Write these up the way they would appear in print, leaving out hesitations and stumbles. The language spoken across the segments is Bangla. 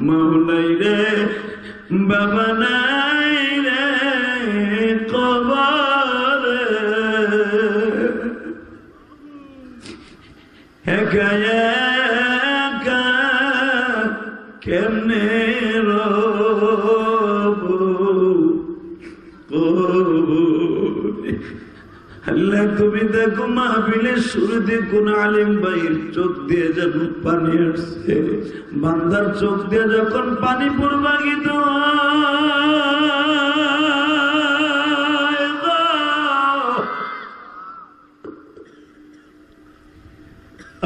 মৌলাই রে বাবা নাই রে কবরে একা একা কেমনে আল্লাহ তুমি দেখো মাহফিলের শুরুতে কোন আলিম ভাইয়ের চোখ দিয়ে যখন পানি আসছে, বান্দার চোখ দিয়ে যখন পানি প্রবাহিত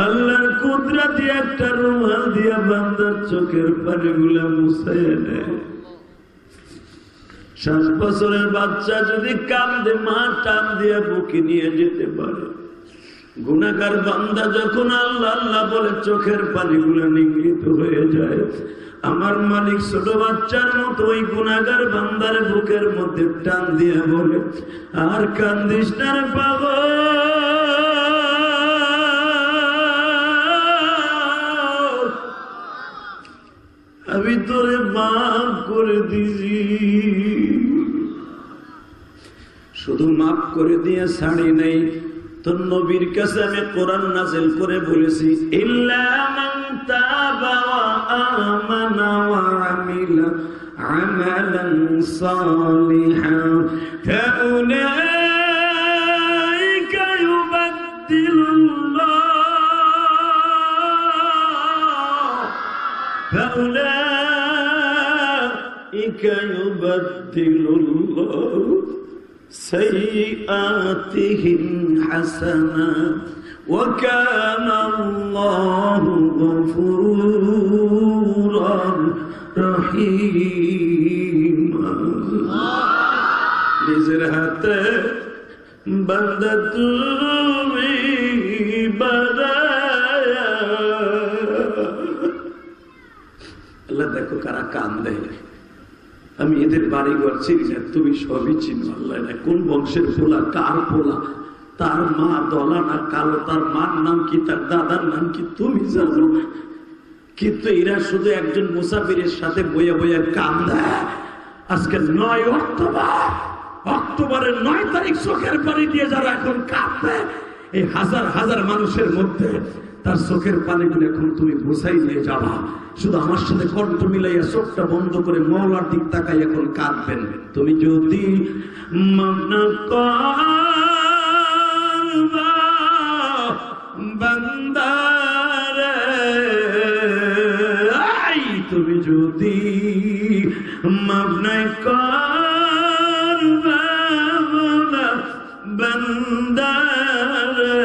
আল্লাহর কুদরতি একটা রুমাল দিয়া বান্দার চোখের পানিগুলা মুছাইয়া নেয়। 7 বছরের বাচ্চা যদি কাঁদে মা টান দিয়ে বুকে নিয়ে যেতে পারে, গুনাহগার বান্দা যখন আল্লাহ আল্লাহ বলে চোখের পানিগুলো নিগৃহীত হয়ে যায়। আমার মালিক ছোট বাচ্চার মতো ওই গুনাহগার বান্দার বুকের মধ্যে টান দিয়ে বলে, আর কান্দিস না রে পাগল, আমি তোরে মাফ করে দিছি। শুধু মাফ করে দিয়ে ছাড়ি নাই, তোর নবীর কাছে আমি কোরআন নাযিল করে বলেছি, ইল্লা মান তাবা ওয়া আমানা ওয়া আমিলা আমালান সালিহান ফাউলাইকা ইউবাদদিলুল্লাহ سيئاتهم حسنات وكان الله غفورا رحيما নিজের হাতে বান্দা তুমি বানায়া। আল্লাহ দেখো কারা কান্দে, আমি এদের বাড়ি ঘর চিনি না, তুমি সবই চিনো। আল্লাহ কোন বংশের পোলা, কার পোলা, তার মা দলা না কালো, তার মার নাম কি, তার দাদার নাম কি তুমি জানো। কিন্তু এরা শুধু একজন মুসাফিরের সাথে বইয়া বইয়া কান্দা। আজকে 9 অক্টোবরের 9 তারিখ চোখের পানি দিয়ে যারা এখন কাঁদবে, এই হাজার হাজার মানুষের মধ্যে তার চোখের পানিগুলো এখন তুমি বোঝাই নিয়ে যাবা। শুধু আমার সাথে কণ্ঠ মিলাইয়া চোখটা বন্ধ করে মওলার দিক তাকাই এখন কাঁদবেন। তুমি যদি মন করবা বান্দারে, তুমি যদি মন করবা বান্দারে,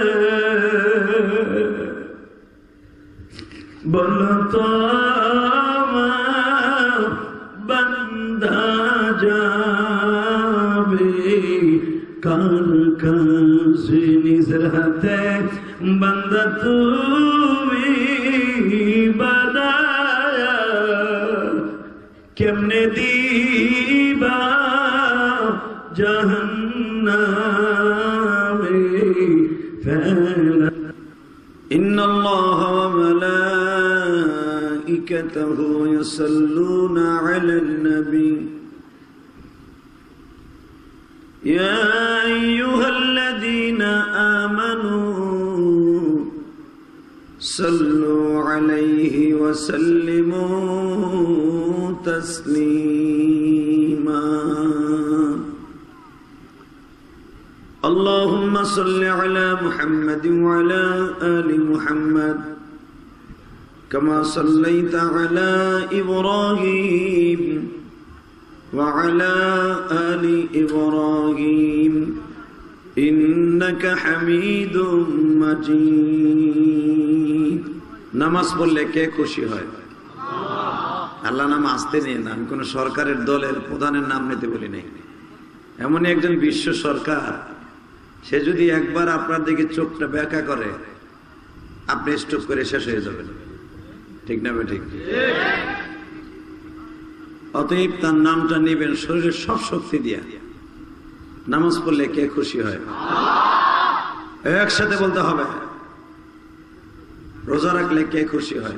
বলো তো বান্দা যাবে কার কাছে। নিজের হাতে বান্দা তুমি বানায়া কেমনে দিবা জাহান্নামে ফেলা। إن الله وملائكته يصلون على النبي يا أيها الذين آمنوا صلوا عليه وسلموا تسليما اللهم صل على محمد وعلى آل محمد كما صليت على إبراهيم وعلى آل إبراهيم إنك حميد مجيد। নামাজ পড়লে কে খুশি হয়? আল্লাহ নাম আসতে নিয়ে না, আমি কোন সরকারের দলের প্রধানের নাম নিতে বলি নাই। এমনই একজন বিশ্ব সরকার, সে যদি একবার আপনার দিকে চোখটা ব্যাকা করে, আপনি স্টপ করে শেষ হয়ে যাবেন। ঠিক না ঠিক? অতএব তার নামটা নেবেন শরীরের সব শক্তি দিয়া। নামাজ পড়লে কে খুশি হয়? একসাথে বলতে হবে। রোজা রাখলে কে খুশি হয়?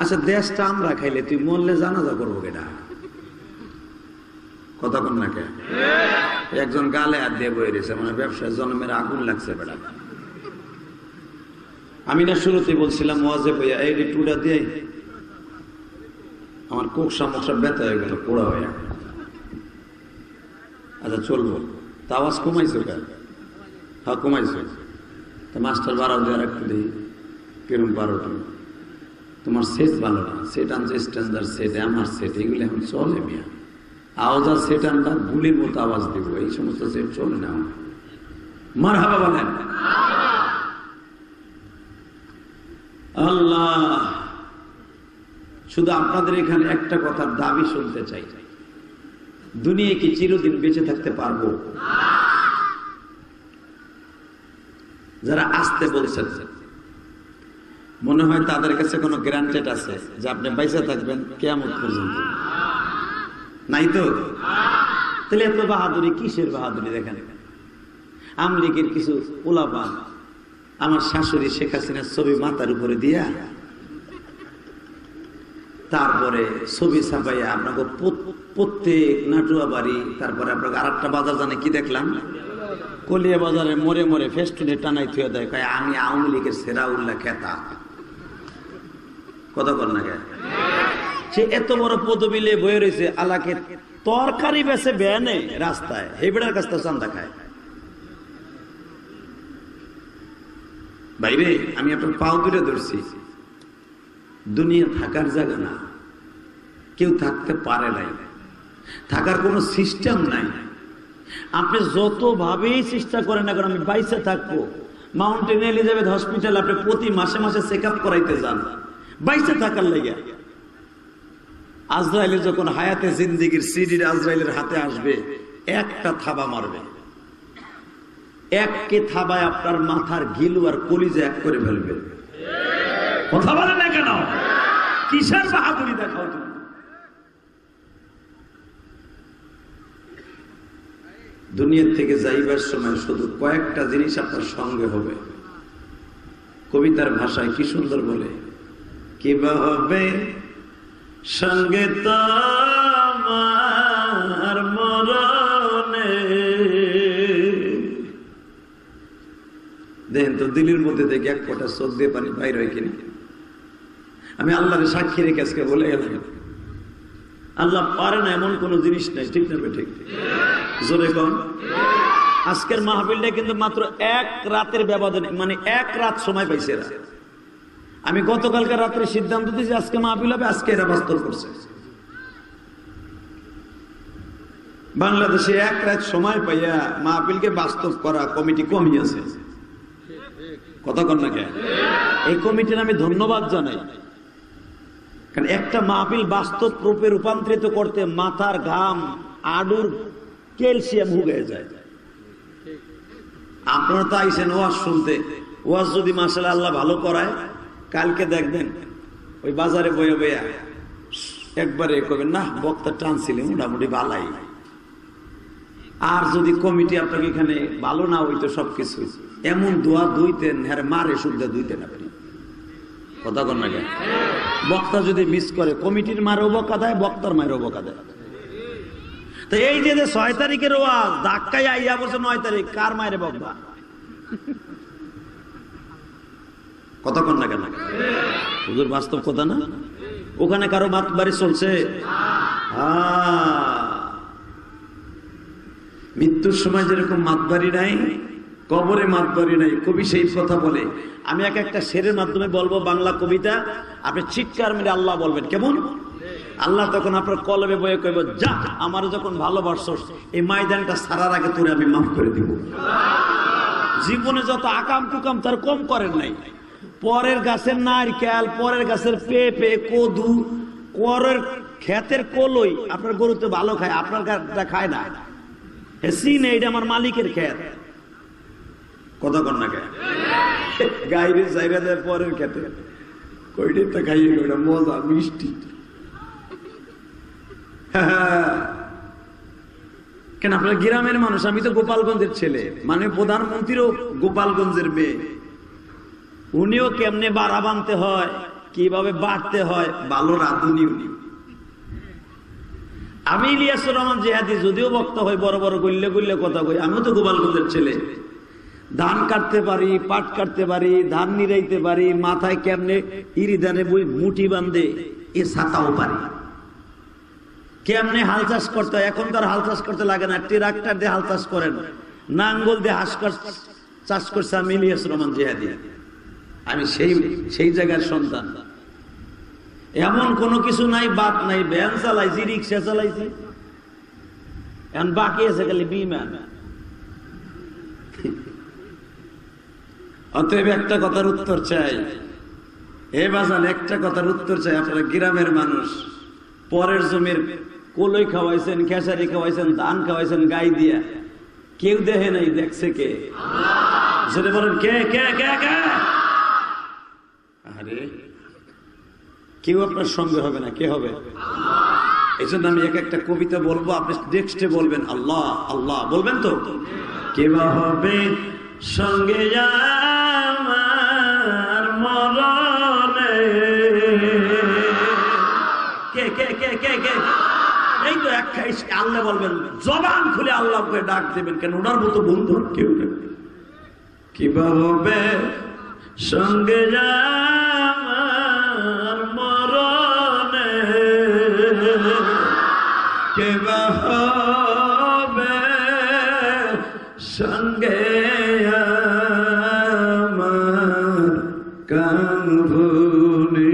আচ্ছা দেশটা আমরা খাইলে তুই মরলে জানাজা করবো কেটা? কথা কন না কে? একজন গালে হাত দিয়ে বয়ে রয়েছে, মানে ব্যবসায় জন্মের আগুন লাগছে বেড়া। আমি না শুরুতেই বলছিলাম ওয়াজে বইয়া এই টুডা দিয়ে আমার কোকসা মোকসা ব্যথা হয়ে গেল, পোড়া হয়ে। আচ্ছা চলবো, তা আওয়াজ কমাইছো কেন? হ্যাঁ কমাইছো। তা মাস্টার বাড়াও দেওয়ার একটু দিই কিরম পারো তুমি? তোমার সেট ভালো না, সেট আনছে স্ট্যান্ডার্ড সেট, আমার সেট, এগুলো এখন চলে মিয়া। আওয়াজ আর সেট আনলাম গুলির মতো আওয়াজ দিব, এই সমস্ত সেট চলে না। মারহাবা বলেন। আল্লাহ, শুধু আপনাদের এখানে একটা কথার দাবি শুনতে চাই, দুনিয়া কি চিরদিন বেঁচে থাকতে পারবো? যারা আসতে বলছেন মনে হয় তাদের কাছে কোনো গ্যারান্টেড আছে যে আপনি বাইসা থাকবেন কিয়ামত পর্যন্ত? নাই তো? তাহলে এত বাহাদুরি কিসের বাহাদুরি? দেখেন আমলিগের কিছু পোলাপান আমার শাশুড়ি শেখ হাসিনার ছবি মাথার উপরে দিয়া তারপরে ছবি ছাপাইয়া আপনাকে প্রত্যেক নাটুয়া বাড়ি, তারপরে আপনাকে আর একটা বাজার জানে কি দেখলাম, কলিয়া বাজারে মরে মরে ফেস্টুনে টানাই থুয়ে দেয়, কয় আমি আওয়ামী লীগের সেরা উল্লাহ খেতা। কথা বল না কেন? সে এত বড় পদবিলে বয়ে রয়েছে, আলাকে তরকারি বেছে বেনে রাস্তায়, হেবেড়ার কাছ থেকে চান্দা খায়। বাইরে আমি আপনার পাও দূরে ধরছি, দুনিয়া থাকার জায়গা না, কেউ থাকতে পারে নাই, থাকার কোনো সিস্টেম নাই। আপনি যতভাবেই চেষ্টা করেন না কেন আমি বাইসে থাকবো, মাউন্টেন এলিজাবেথ হসপিটাল আপনি প্রতি মাসে মাসে চেক আপ করাইতে যান বাইসে থাকার লেগে। আজরাইলের যখন হায়াতে জিন্দিগির সিডির আজরাইলের হাতে আসবে, একটা থাবা মারবে, এককে থাবায় আপনার মাথার গিলু আর কলিজা এক করে ফেলবে। কথা বলে না কেন? কিসের বাহাদুরি দেখাও তুমি? দুনিয়ার থেকে যাইবার সময় শুধু কয়েকটা জিনিস আপনার সঙ্গে হবে। কবিতার ভাষায় কি সুন্দর বলে, কিবা হবে সঙ্গে তোমার মরণে। দেখেন তো দিলের মধ্যে থেকে এক ফোঁটা চোখ দিয়ে পানি বাইর হয় কিনা। আমি আল্লাহর সাক্ষী রেখে আজকে বলে গেলাম, আল্লাহ পারে না এমন কোন জিনিস নাই। ঠিক না? ঠিক জোরে কন। আজকের মাহফিলটা কিন্তু মাত্র এক রাতের ব্যবধানে, মানে এক রাত সময় পাইছে এরা। আমি গতকালকে রাত্রে সিদ্ধান্ত দিয়েছি আজকে মাহফিল হবে, আজকে এরা বাস্তব করছে। বাংলাদেশে এক রাত সময় পাইয়া মাহফিলকে বাস্তব করা কমিটি কমই আছে। কথা কন না কেন? এই কমিটির আমি ধন্যবাদ জানাই, কারণ একটা মাহফিল বাস্তব রূপে রূপান্তরিত করতে মাথার ঘাম আডুর ক্যালসিয়াম হুগে যায়। আপনারা তো আইসেন ওয়াজ শুনতে, ওয়াজ যদি মাশাআল্লাহ আল্লাহ ভালো করায়, কালকে দেখবেন ওই বাজারে বয়ে বইয়া একবারে কবেন না বক্তা টানছিলেন মোটামুটি ভালাই। আর যদি কমিটি আপনাকে এখানে ভালো না হইতো সবকিছু, এমন দোয়া দুইতেন, হ্যাঁ মারে শুদ্ধ দুইতেন আপনি। কথা কন না কেন? বক্তা যদি মিস করে কমিটির মারেও বকা দেয়, বক্তার মায়েরও বকা দেয়। তো এই যে 6 তারিখের ওয়াজ ধাক্কায় আইয়া বলছে 9 তারিখ, কার মায়ের বকবা? কথা কন না কেন? হুজুর বাস্তব কথা না? ওখানে কারো মাতবাড়ি চলছে? মৃত্যুর সময় যেরকম মাতবাড়ি নাই, কবরে মাতবাড়ি নাই। কবি সেই কথা বলে। আমি একটা শেরের মাধ্যমে বলবো বাংলা কবিতা, আপনি চিৎকার মেরে আল্লাহ বলবেন। কেমন? আল্লাহ তখন আপনার কলবে বয়ে কইব, যা আমার যখন ভালোবাসছস এই ময়দানটা ছাড়ার আগে তোরে আমি মাফ করে দিব। জীবনে যত আকাম কুকাম তার কম করেন নাই। পরের গাছের নারকেল, পরের গাছের পেঁপে, কদু, পরের ক্ষেতের কলই আপনার গরুতে ভালো খায়, আপনার গাছটা খায় না। সিন এইটা আমার মালিকের ক্ষেত। কথা কন না কেন? গাইরে জায়গা দেয় পরের ক্ষেতে, কইটা খাইয়ে ওটা মজা মিষ্টি। কেন আপনার গ্রামের মানুষ, আমি তো গোপালগঞ্জের ছেলে, মানে প্রধানমন্ত্রীরও গোপালগঞ্জের মেয়ে। উনিও কেমনে বাড়া বানতে হয় কিভাবে বাড়তে হয় ভালো রাঁধুনি উনি। আমি ইলিয়াসুর রহমান জিহাদি যদিও বক্তা হই, বড় বড় গল্লে গল্লে কথা কই, আমিও তো গোপালগঞ্জের ছেলে। ধান কাটতে পারি, পাট কাটতে পারি, ধান নিরাইতে পারি, মাথায় কেমনে ইরি ধানে বই মুঠি বান্ধে এ ছাতাও পারি। কেমনে হাল চাষ করতে হয়, এখন তো আর হাল চাষ করতে লাগে না, ট্রাক্টর দিয়ে হাল চাষ করেন, নাঙ্গল দিয়ে চাষ করছে আমি ইলিয়াসুর রহমান জিহাদি। আমি সেই জায়গার সন্তান। এমন কোনো কিছু নাই বাদ নাই, ভ্যান চালাইছি, রিক্সা চালাইছি, এখন বাকি আছে খালি বিমান। অতএব একটা কথার উত্তর চাই, হে বাজান, একটা কথার উত্তর চাই। আপনারা গ্রামের মানুষ, পরের জমির কলই খাওয়াইছেন, খেসারি খাওয়াইছেন, ধান খাওয়াইছেন গাই দিয়া, কেউ দেখে নাই, দেখছে কে? সেটা বলেন কে কে কে কে? আরে কেউ আপনার সঙ্গে হবে না, কে হবে? এই জন্য আমি একটা কবিতা বলবো, আপনি নেক্সটে বলবেন আল্লাহ আল্লাহ বলবেন তো। কে বা হবে সঙ্গে আমার মরণে, কে কে কে কে কে? এই তো একটা আল্লাহ বলবেন, জবান খুলে আল্লাহ করে ডাক দেবেন, কেন ওনার মতো বন্ধু কেউ নেই। কি বা হবে সঙ্গে আমার মরণে, কে বা হবে সঙ্গে আমার কাঙ্গুনে,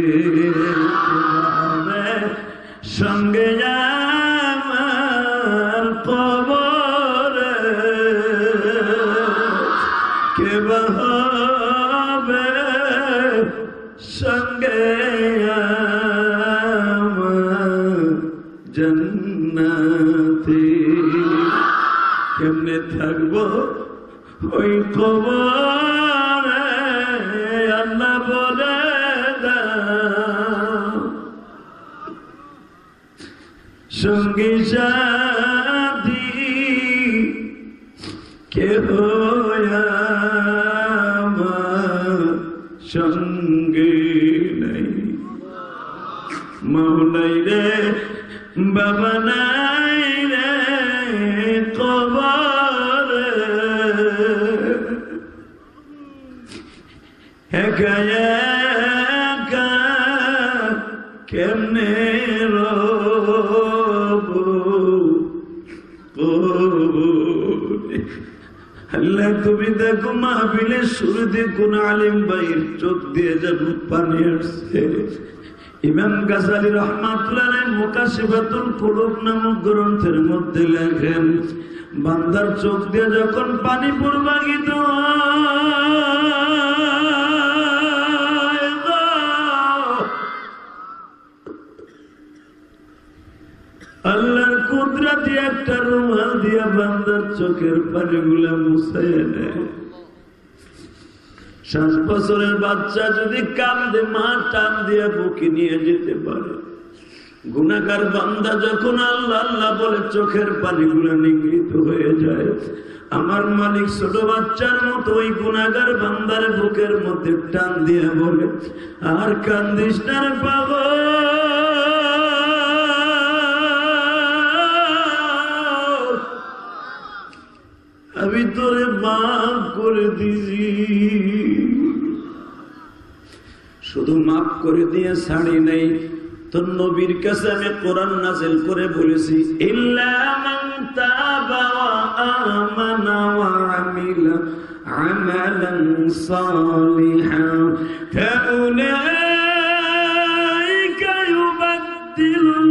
সঙ্গে আমার কবরে, কে বা হবে সঙ্গে আমার জান্নাতে। কেমনে থাকবো ওই কবরে, আল্লাহ বলে দাও। সঙ্গী সাথী কেহ আমার সঙ্গে নাই, মাও নাই রে, বাবা নাই রে কবরে, একা একা কেমনে রব কবরে। আল্লাহ তুমি দেখো মাহফিলে শুরু দিয়ে কোন আলিম ভাইয়ের চোখ দিয়ে যেন পানি আসছে। ইমাম গাজালি রাহমাতুল্লাহ আলাইহি মুকাশিফাতুল কুলুব নামক গ্রন্থের মধ্যে লেখেন, বান্দার চোখ দিয়ে যখন পানি প্রবাহিত আল্লাহর কুদরতে একটা রুমাল দিয়া বান্দার চোখের পানিগুলা মুছাইয়া নেয়। 7 বছরের বাচ্চা যদি কান্দে, মা টান দিয়া বুকে নিয়ে যেতে পারে। গুনাহগার বান্দা যখন আল্লাহ আল্লাহ বলে চোখের পানিগুলা নিগৃহীত হয়ে যায়। আমার মালিক ছোট বাচ্চার মতো ওই গুনাহগার বান্দার বুকের মধ্যে টান দিয়া বলে, আর কান্দিস না রে পাগল, আমি তোরে মাফ করে দিছি। শুধু মাফ করে দিয়ে ছাড়ি নাই, তোর নবীর কাছে আমি কোরআন নাযিল করে বলেছি, ইল্লা মান তাবা ওয়া আমানা ওয়া আমিলা আমালান সালিহান ফাউলাইকা ইউবাদদিলুল্লাহ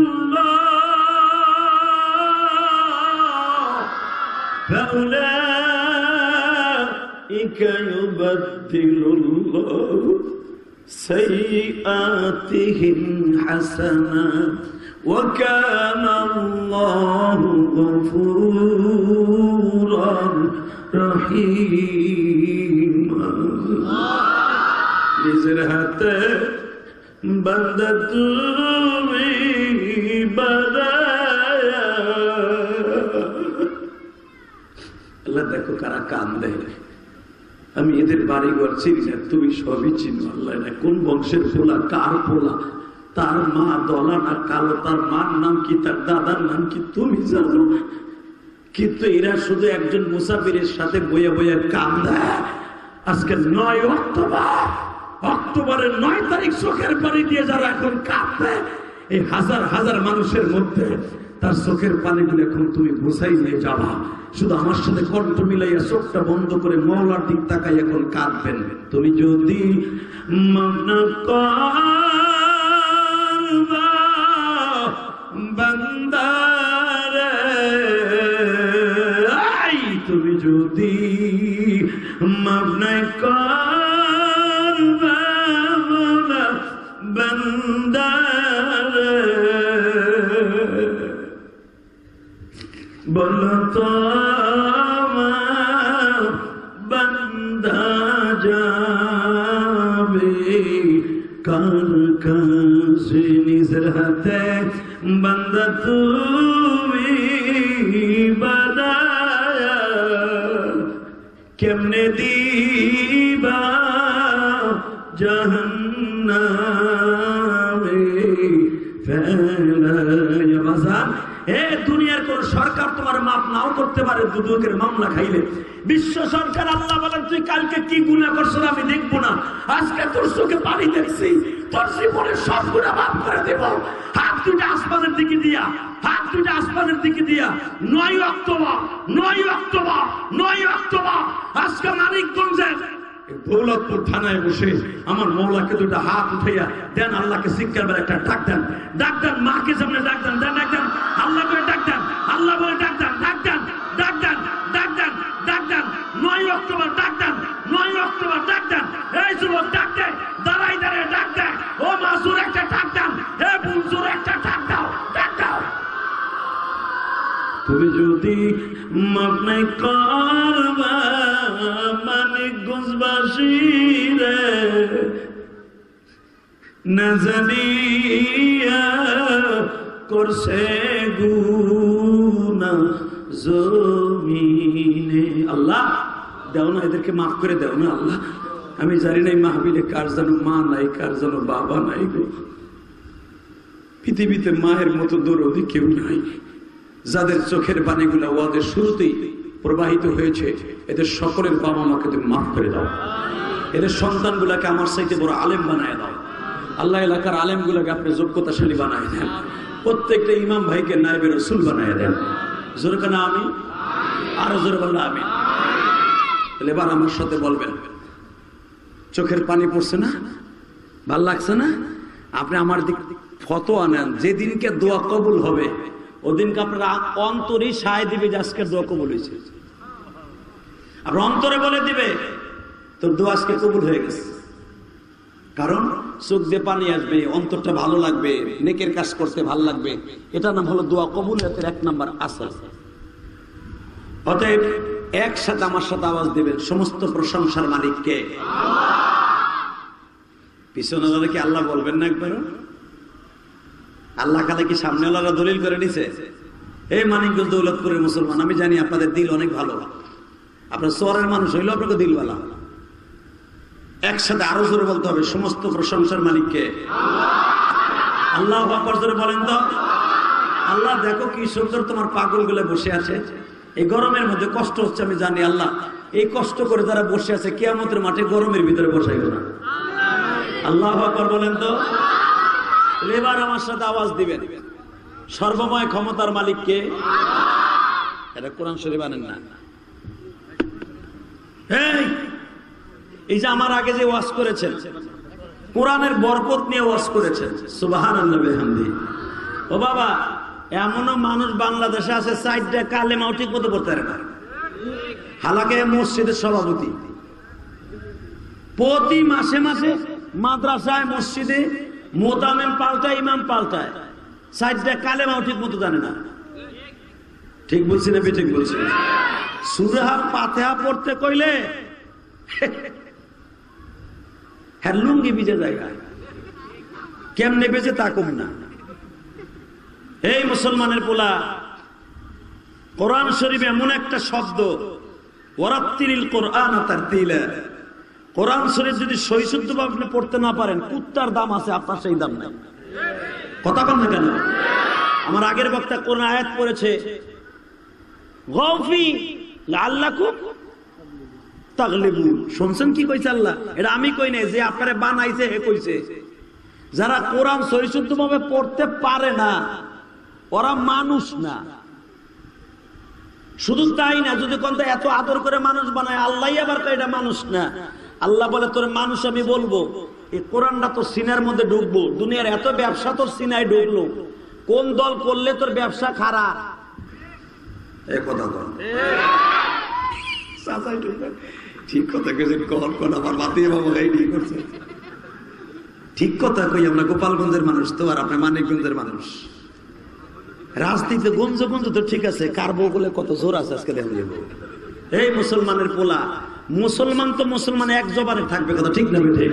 سيئاتهم حسنات وكان الله غفورا رحيما নিজের হাতে বান্দা তুমি বানায়া। আল্লাহ দেখো কারা কান্দে, আমি এদের বাড়িঘর চিনি না, তুমি সবই চিনো আল্লাহ। না কোন বংশের পোলা, কার পোলা, তার মা দলা না কালো, তার মার নাম কি, তার দাদার নাম কি, তুমি জানো। কিন্তু এরা শুধু একজন মুসাফিরের সাথে বইয়া বইয়া কান্দা। আজকে 9 অক্টোবর, অক্টোবরের 9 তারিখ চোখের পানি দিয়ে যারা এখন কাঁদবে, এই হাজার হাজার মানুষের মধ্যে তার চোখের পানিগুলো এখন তুমি বুঝাই নিয়ে যাবা। শুধু আমার সাথে কণ্ঠ মিলাইয়া চোখটা বন্ধ করে মওলার দিক তাকাই এখন কাঁদবেন। তুমি যদি মানা করবা বান্দারে, তুমি যদি মানা করবা বান্দারে, বলো তো বান্দা যাবে কার কাছে, নিজের হাতে বান্দা তুমি বানায়া কেমনে দিবা জাহান্নামে ফেলায়া। বাজার এ দুনিয়ার কোন সরকার তোমার মাপ নাও করতে পারে দুদকের মামলা খাইলে। বিশ্ব সরকার আল্লাহ বলেন তুই কালকে কি গুনাহ করছো আমি দেখবো না, আজকে তোর চোখে পানি দেখছি, তোর জীবনের সব গুনাহ মাফ করে দেব। হাত দুইটা আসমানের দিকে দিয়া, হাত দুইটা আসমানের দিকে দিয়া 9 অক্টোবর, 9 অক্টোবর, 9 অক্টোবর আজকে মানিকগঞ্জে দৌলতপুর থানায় বসে আমার মৌলাকে দুটা হাত উঠাইয়া দেন, আল্লাহকে শিক্ষার বেলা একটা ডাক দেন, ডাক দেন, মাকে সামনে ডাক দেন, দেন ডাক দেন, আল্লাহ বলে ডাক দেন, আল্লাহ বলে ডাক দেন, ডাক দেন, ডাক দেন, ডাক দেন, ডাক দেন, 9 অক্টোবর ডাক দেন, 9 অক্টোবর ডাক দেন। এই যুবক ডাক দেন, দাঁড়াই দাঁড়ায় ডাক দেন, ও মাসুর একটা ডাক দেন, হে বুলজুর একটা ডাক দাও, ডাক দাও। তুমি যদি মাপ নাই করবা মানিকগঞ্জবাসী রে, না জানিয়া করছে গুনাহ জমিনে। আল্লাহ দাও না, এদেরকে মাফ করে দাও না আল্লাহ। আমি জানি না মাহবিলে কার যেন মা নাই, কার যেন বাবা নাই গো। পৃথিবীতে মায়ের মতো দরদি কেউ নাই। যাদের চোখের পানিগুলা ওয়াদের শুরুতেই প্রবাহিত হয়েছে, এদের সকলের বাবা মাকে তুমি মাফ করে দাও। এদের সন্তানগুলাকে আমার চাইতে বড় আলেম বানায় দাও আল্লাহ। এলাকার আলেমগুলাকে আপনি যোগ্যতাশালী বানায় দেন। প্রত্যেকটা ইমাম ভাইকে নায়েবে রাসূল বানায় দেন। জোরে কানা আমি, আরো জোরে বললে আমি। তাহলে এবার আমার সাথে বলবেন, চোখের পানি পড়ছে না, ভাল লাগছে না? আপনি আমার দিক ফতোয়া নেন, যেদিনকে দোয়া কবুল হবে ওদিনকে আপনারা অন্তরই সায় দিবে যে আজকে দোয়া কবুল হয়েছে। আর অন্তরে বলে দিবে তোর দোয়া আজকে কবুল হয়ে গেছে। কারণ চোখ দিয়ে পানি আসবে, অন্তরটা ভালো লাগবে, নেকের কাজ করতে ভালো লাগবে। এটা নাম হলো দোয়া কবুলিয়তের 1 নাম্বার আসল। অতএব একসাথে আমার সাথে আওয়াজ দিবেন, সমস্ত প্রশংসার মালিক কে? পিছনে কি আল্লাহ বলবেন না একবার? আল্লাহ কালে কি সামনে ওরা দলিল করে নিছে? এই মানিকগঞ্জ দৌলতপুরের মুসলমান, আমি জানি আপনাদের দিল অনেক ভালো, আপনার শহরের মানুষ হইলো আপনাকে দিলওয়ালা। একসাথে আরো জোরে বলতে হবে, সমস্ত প্রশংসার মালিককে আল্লাহু আকবার জোরে বলেন তো। আল্লাহ দেখো কি সুন্দর তোমার পাগলগুলো বসে আছে, এই গরমের মধ্যে কষ্ট হচ্ছে আমি জানি। আল্লাহ এই কষ্ট করে যারা বসে আছে কিয়ামতের মাঠে গরমের ভিতরে বসাইও না। আল্লাহু আকবার বলেন তো। এবার আমার সাথে আওয়াজ দিবেন, সর্বময় ক্ষমতার মালিক কে? এটা কোরআন শরীফ আনেন না। এই যে আমার আগে যে ওয়াজ করেছেন, কোরআনের বরকত নিয়ে ওয়াজ করেছেন, সুবহানাল্লাহ বিহামদিহি। ও বাবা, এমনও মানুষ বাংলাদেশে আছে 4টা কালেমাও ঠিক মতো পড়তে পারে না। হালাকে মসজিদের সভাপতি, প্রতি মাসে মাসে মাদ্রাসায় মসজিদে মোতামেম পাল্টায়, ইমাম পাল্টায়, 4টা কালেমাও ঠিক মতো জানে না। ঠিক বলছি না ঠিক বলছি? সূরা ফাতিহা পড়তে কইলে হ্যাঁ লুঙ্গি ভিজে যায়, কেমনে বেজে তা কম না। এই মুসলমানের পোলা, কোরআন শরীফে এমন একটা শব্দ ওয়ারাত্তিলিল কুরআনা তারতিলা। কোরআন শরীফ যদি সহিশুদ্ধভাবে আপনি পড়তে না পারেন, কুত্তার দাম আছে, আপনার সেই দাম নাই। কথা বল না কেন? আমার আগের বক্তা কোন আয়াত পড়েছে, গাফি লাআল্লাকুম তাগলিবুন। শুনছেন কি কইছে আল্লাহ? এটা আমি কই নাই, যে আপনারে বানাইছে হে কইছে। যারা কোরআন সহিশুদ্ধভাবে পড়তে পারে না, ওরা মানুষ না। শুধু তাই না, যদি কোনটা এত আদর করে মানুষ বানায়, আল্লাহ আবার কয় এটা মানুষ না। আল্লাহ বলে তোর মানুষ আমি বলবো, এই কোরআনটা তো সিনার মধ্যে ঢুকবো। দুনিয়ার এত ব্যবসা তোর সিনায় ঢুকলো, কোন দল করলে তোর ব্যবসা খারাপ? এই কথা বল, ঠিক কথা কেছেন, কল কোন আমার মাতিয়ে বাবা এই করছে। ঠিক কথা কই, আমরা গোপালগঞ্জের মানুষ তো, আর আপনি মানিকগঞ্জের মানুষ। রাজনীতিতে গঞ্জ গঞ্জ তো ঠিক আছে, কার বউ বলে কত জোর আছে আজকে দেখা যাবো। এই মুসলমানের পোলা, মুসলমান তো মুসলমান এক জবানে থাকবে, কথা ঠিক না? ঠিক।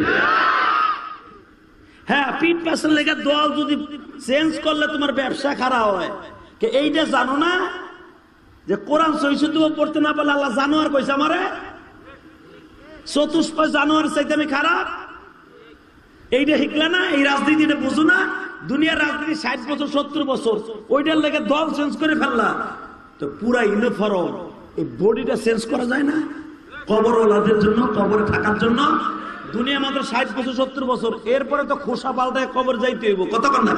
হ্যাঁ, পিঠ পাশের লেগে দল যদি চেঞ্জ করলে তোমার ব্যবসা খারাপ হয়। এইটা জানো না যে কোরআন সহিশুদ্ধ পড়তে না পারলে আল্লাহ জানোয়ার কইছে আমারে, চতুষ্প জানোয়ার চাইতে আমি খারাপ। এইটা শিখলে না? এই রাজনীতিটা বুঝো না? দুনিয়ার রাজনীতি 60 বছর 70 বছর, ওইটার লেগে দল চেঞ্জ করে ফেললা তো পুরা ইউনিফর্ম। এই বডিটা চেঞ্জ করা যায় না? কবরওয়ালাদের জন্য, কবরে থাকার জন্য দুনিয়া মাত্র 60 বছর 70 বছর, এরপরে তো খোসা পাল্টায় কবর যাইতে হইব। কতক্ষণ না?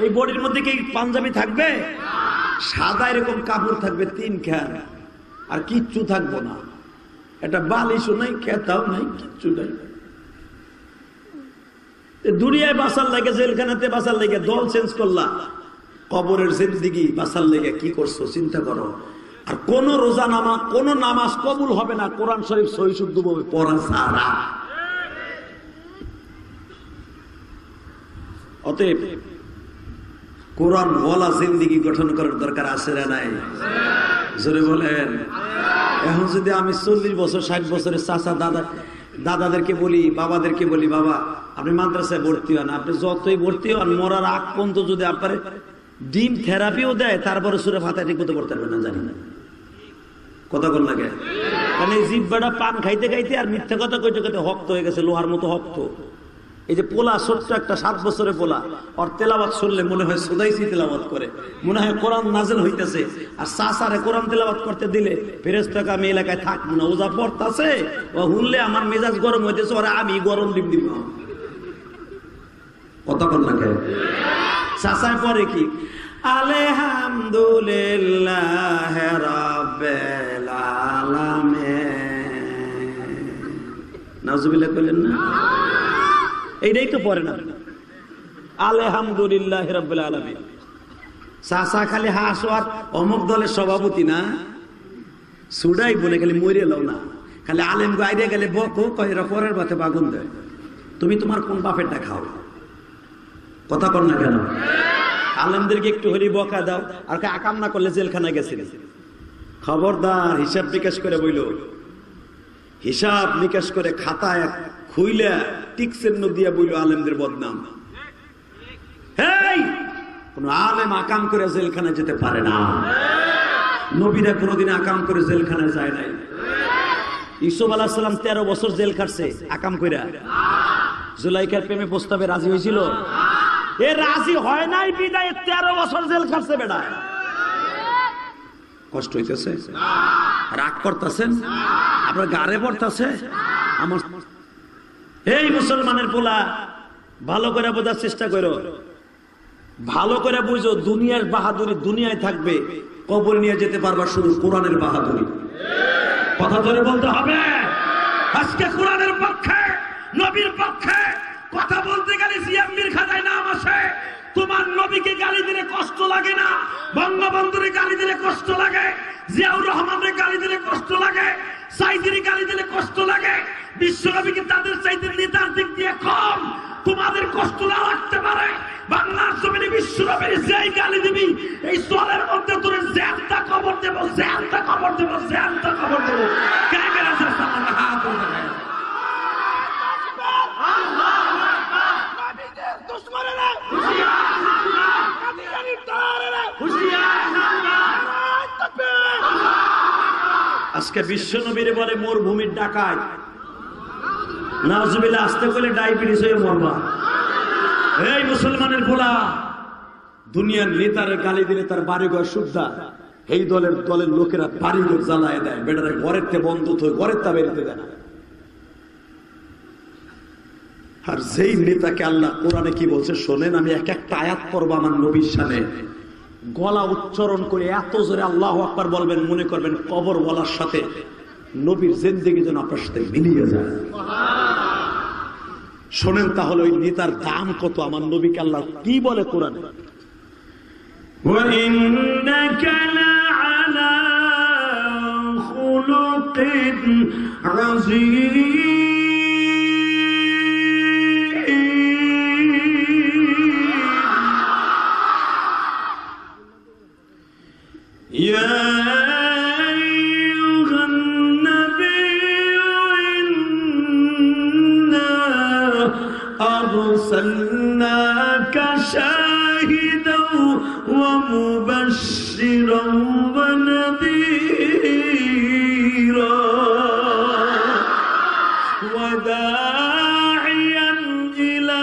এই বডির মধ্যে কি পাঞ্জাবি থাকবে? সাদা এরকম কাপড় থাকবে 3 খান, আর কিচ্ছু থাকবো না। এটা বালিশও নাই, খেতাও নাই, কিচ্ছু নাই। দুনিয়ায় বাঁচার লাগে, জেলখানাতে বাঁচার লাগে দল চেঞ্জ করলা, কবরের জিন্দেগি বাঁচার লাগে কি করছো চিন্তা করো। আর কোন রোজা নামাজ, কোন নামাজ কবুল হবে না কোরআন শরীফ সহিশুদ্ধভাবে পড়া ছাড়া। অতএব কোরআন ওয়ালা জিন্দেগি গঠন করার দরকার আছে না নাই? জোরে বলেন। এখন যদি আমি 40 বছর 60 বছরের চাচা দাদাদেরকে বলি, বাবাদেরকে বলি, বাবা আপনি মাদ্রাসায় ভর্তি হন, আপনি যতই ভর্তি হন, মরার আগ পর্যন্ত যদি আপনার ডিম থেরাপিও দেয়, তারপরে সূরা ফাতিহা ঠিক মতো পড়তে পারবেন না, জানি না। কথা বল লাগে, কারণ এই জিহ্বাটা পান খাইতে খাইতে আর মিথ্যা কথা কইতে কইতে শক্ত হয়ে গেছে, লোহার মতো শক্ত। এই যে পোলা, ছোট্ট একটা 7 বছরের পোলা, ওর তেলাওয়াত শুনলে মনে হয় সুদাইসি তেলাওয়াত করে, মনে হয় কোরআন নাযিল হইতেছে। আর চাচারে কোরআন তেলাওয়াত করতে দিলে ফেরেশতাকে আমি এলাকায় থাকবো না, ওজা পড়তাছে, ও শুনলে আমার মেজাজ গরম হইতেছে, ওরা আমি গরম ডিম দিব। কথা বল না কেন? চাচায় পরে কি আলহামদুলিল্লাহ রাব্বিল আলামিন, নাউজুবিল্লাহ কইলেন না? এইটাই তো পড়ে না, আলহামদুলিল্লাহ রাব্বিল আলামিন। চাচা খালি হাসো, আর অমুক দলের সভাপতি না, সুডাই বলে খালি মরে লাও না, খালি আলেম গাইরে গেলে বকো, কয়ের পরের বাতে বাগুন দেয়। তুমি তোমার কোন বাপেরটা খাও? কথা কর না কেন? আলেমদেরকে একটু হরি বকা দাও, আর আকাম না করলে জেলখানায় গেছে। খবরদার, হিসাব নিকাশ করে বইল, হিসাব নিকাশ করে খাতায় খুইলা টিকসেন্ন দিয়া বইল আলেমদের বদনাম। হেই, কোন আলেম আকাম করে জেলখানায় যেতে পারে না। নবীরা কোনদিন আকাম করে জেলখানায় যায় নাই। ইউসুফ আলাইহিস সালাম 13 বছর জেল খাটছে আকাম কইরা। জুলাইখার প্রেমে প্রস্তাবে রাজি হয়েছিল? এ রাজি হয় নাই বিদায় 13 বছর জেল খাটছে। বেটা কষ্ট হইতেছে, রাগ করতেছেন, আপনার গাড়ে পড়তেছে। আমার এই মুসলমানের পোলা, ভালো করে বোঝার চেষ্টা করো, ভালো করে বুঝো, দুনিয়ার বাহাদুরি দুনিয়ায় থাকবে, কবর নিয়ে যেতে পারবা শুধু কোরআনের বাহাদুরি। কথা ধরে বলতে হবে। আজকে কোরআনের পক্ষে, নবীর পক্ষে কথা বলতে গেলে জিয়াম্বির খাতায় নাম আসে। তোমার নবীকে গালি দিলে কষ্ট লাগে না? বঙ্গবন্ধুরে গালি দিলে কষ্ট লাগে, জিয়াউর রহমানের গালি দিলে কষ্ট লাগে, সাইদিরে গালি দিলে কষ্ট লাগে। বিশ্বনবীকে তাদের চাইতে নেতার দিক দিয়ে কম, তোমাদের কষ্ট না লাগতে পারে। বাংলার জমিনে বিশ্বনবীর যেই গালি দিবি, এই চলের মধ্যে তোর জ্যান্ত কবর দেব, জ্যান্ত কবর দেব, জ্যান্ত কবর দেব। কে কে আছে সামনে হাত উঠায়? আজকে বিশ্ব নবীরে বলে মরুভূমির ডাকাত, নাউজুবিল্লাহ, আসতে করলে ডায়াবেটিস হয়ে মরবা। এই মুসলমানের পোলা দুনিয়ার নেতারে গালি দিলে তার বাড়িঘর সুদ্ধা, এই দলের লোকেরা বাড়িঘর জ্বালায় দেয়, বেটারে ঘরের তে বন্ধ হয়ে ঘরের তা বেরোতে দেয়। আর যেই নেতাকে আল্লাহ কোরআনে কি বলছে শোনেন, আমি এক একটা আয়াত পড়বো আমার নবীর শানে, গলা উচ্চারণ করে এত জোরে আল্লাহু আকবার বলবেন, মনে করবেন কবর বলার সাথে নবীর জিন্দেগি যেন আপনার সাথে মিলিয়ে যায়। শোনেন তাহলে ওই নেতার দাম কত, আমার নবীকে আল্লাহ কি বলে কোরআনে, وَإِنَّكَ لَعَلَى خُلُقٍ عَظِيمٍ يَا أَيُّهَا النَّبِيُّ إِنَّا أَرْسَلْنَاكَ شَاهِدًا وَمُبَشِّرًا وَنَذِيرًا وَدَاعِيًا إِلَى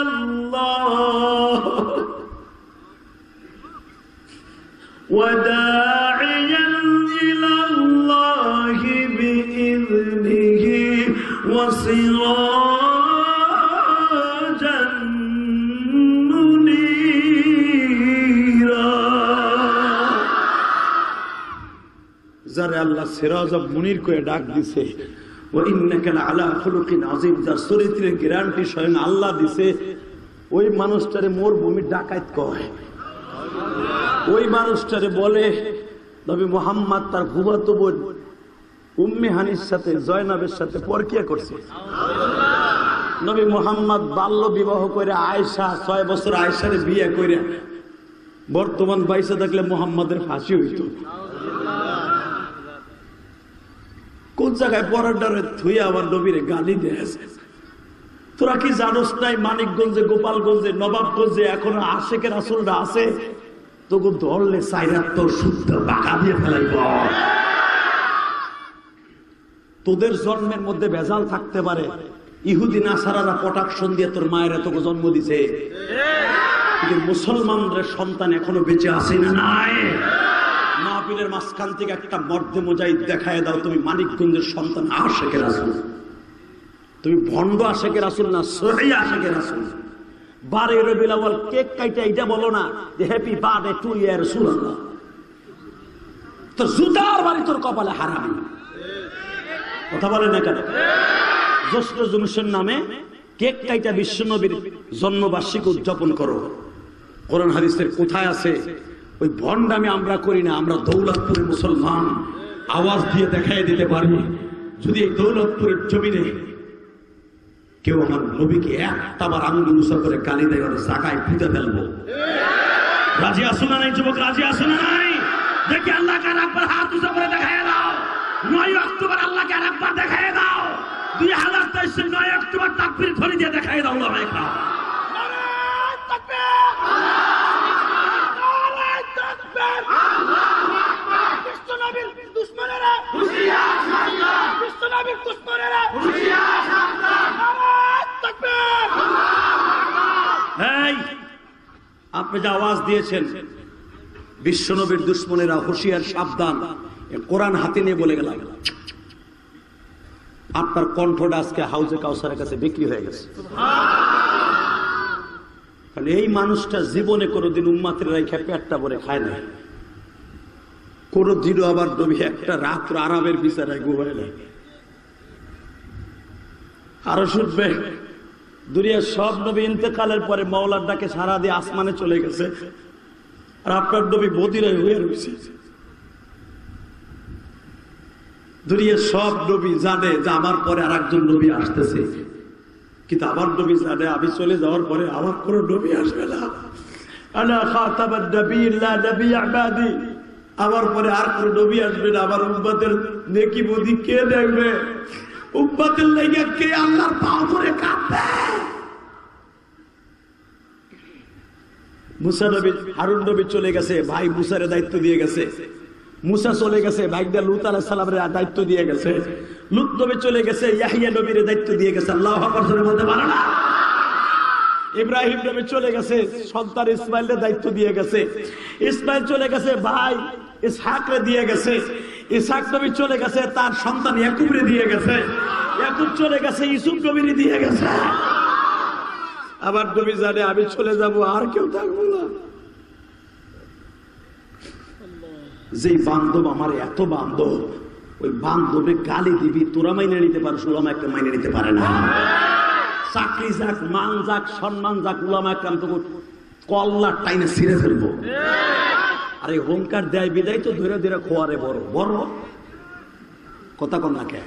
اللَّهِ بِإِذْنِهِ وَسِرَاجًا مُنِيرًا। যারে আল্লাহ সিরাজ মুনির করে ডাক দিছে, وَإِنَّكَ لَعَلَى خُلُقٍ عَظِيمٍ, যার চরিত্রের গ্যারান্টি স্বয়ং আল্লাহ দিছে, ওই মানুষটারে মরুভূমির ডাকাত কয়। ওই মানুষটারে বলে নবী মুহাম্মদ তার ফুফাতো বোন উম্মে হানির সাথে জয়নাবের সাথে পরকিয়া করছে। নবী মুহাম্মদ বাল্য বিবাহ করে আয়েশা 6 বছর আয়েশারে বিয়ে করে বর্তমান বাইসা থাকলে মুহাম্মাদের ফাঁসি হইত। কোন জায়গায় পরাডারে থুয়ে আবার নবীরে গালি দিয়েছে। তোরা কি জানোস নাই মানিকগঞ্জে, গোপালগঞ্জে, নবাবগঞ্জে এখনো আশেকের রাসূলরা আছে, তোকে ধরলে সাইরাত তোর শুদ্ধ বাঁকা দিয়ে ফেলাইব। তোদের জন্মের মধ্যে ভেজাল থাকতে পারে, ইহুদি নাসারারা প্রোটেকশন দিয়ে তোর মায়েরা তোকে জন্ম দিছে, কিন্তু মুসলমানদের সন্তান এখনো বেঁচে আছে না নাই? মাহফিলের মাঝখান থেকে একটা মর্দে মুজাহিদ দেখায় দাও, তুমি মানিকগঞ্জের সন্তান আশেকের রাসূল, তুমি ভণ্ড আশেকের রাসূল না, সহি আশেকের রাসূল। 12 রবিউল আউয়াল কেক কাইটা এটা বলো না যে হ্যাপি বার্থডে টু ইয়া রাসূলুল্লাহ, তোর জুতার বাড়ি তোর কপালে হারাবি। কথা বলে না কেন? জ্যৈষ্ঠ জুলুসের নামে কেক কাইটা বিশ্ব নবীর জন্মবার্ষিকী উদযাপন করো। কোরআন হাদিসের কোথায় আছে? ওই ভণ্ডামি আমরা করি না। আমরা দৌলতপুরের মুসলমান, আওয়াজ দিয়ে দেখাই দিতে পারি, যদি এই দৌলতপুরের জমিনে কেউ আমার নবীকে একটাবার আঙ্গুল উঁচা করে গালি দেয়, ওরা জাকায় পুঁতে ফেলবো। রাজি আসো না নাই যুবক? রাজি আসো না নাই? দেখি আল্লাহকে আর একবার হাত উঁচা করে দেখাই দাও। 9 অক্টোবর আল্লাহকে আর একবার দেখাই দাও। 2023 9 অক্টোবর তাকবীর ধ্বনি দিয়ে দেখাই দাও। নারায়ে তাকবীর, নারায়ে তাকবীর, নারায়ে তাকবীর। বিশ্ব নবীর দুশমনেরা হুঁশিয়ার, সাবধান! বিশ্ব নবীর দুশমনেরা হুঁশিয়ার, সাবধান! নারায়ে তাকবীর, আল্লাহু আকবার। এই আপনি যে আওয়াজ দিয়েছেন বিশ্ব নবীর দুশমনেরা হুঁশিয়ার, সাবধান, কোরআন হাতে নিয়ে বলে গেলাম, আপনার কণ্ঠটা আজকে হাউজে কাউসারের কাছে বিক্রি হয়ে গেছে। কারণ এই মানুষটা জীবনে কোনোদিন উম্মাতের রাইখা পেটটা ভরে খায় না, কোনোদিনও আবার নবী একটা রাত্র আরামের বিচারায় ঘুমায় না। আরো শুনবে, দুনিয়ার সব নবী ইন্তেকালের পরে মাওলার ডাকে সারা দিয়ে আসমানে চলে গেছে, আর আপনার নবী বদিরায় হয়ে রয়েছে। দুনিয়ার সব নবী জানে যে আমার পরে আর একজন নবী আসতেছে, কিন্তু আমার নবী জানে আমি চলে যাওয়ার পরে আমার কোনো নবী আসবে না। আনা খাতাবান নবিয়্যিন লা নবিয়্য বাদি, আমার পরে আর কোনো নবী আসবে না। আমার উম্মতের নেকি বদি কে দেখবে? উম্মতের লাগা কে আল্লাহর পাও ধরে কাঁদবে? মুসা নবী, হারুন নবী চলে গেছে, ভাই মুসারে দায়িত্ব দিয়ে গেছে। মুসা চলে গেছে, ভাইদা লুত আলাইহিস সালামের দায়িত্ব দিয়ে গেছে। লুত নবী চলে গেছে, ইয়াহিয়া নবীর দায়িত্ব দিয়ে গেছে। আল্লাহু আকবার জোরে বলতে পারে না? ইব্রাহিম নবী চলে গেছে, সন্তান ইসমাইলের দায়িত্ব দিয়ে গেছে। ইসমাইল চলে গেছে, ভাই ইসহাকরে দিয়ে গেছে। ইসহাক নবী চলে গেছে, তার সন্তান ইয়াকুবরে দিয়ে গেছে। ইয়াকুব চলে গেছে, ইউসুফ নবীরে দিয়ে গেছে। আবার নবী জানে আমি চলে যাব, আর কেউ থাকবো না। যেই বান্ধব আমার এত বান্ধব, ওই বান্ধবে গালি দিবি, তোরা মাইনে নিতে পারো, উলামা একটা মাইনে নিতে পারে না। চাকরি যাক, মান যাক, সম্মান যাক, উলামা একটা কল্লা টাইনে ছিঁড়ে ফেলবো। আরে হোমকার দেয় বিদায় তো ধীরে ধীরে খোয়ারে বড় বড় কথা কন না কে?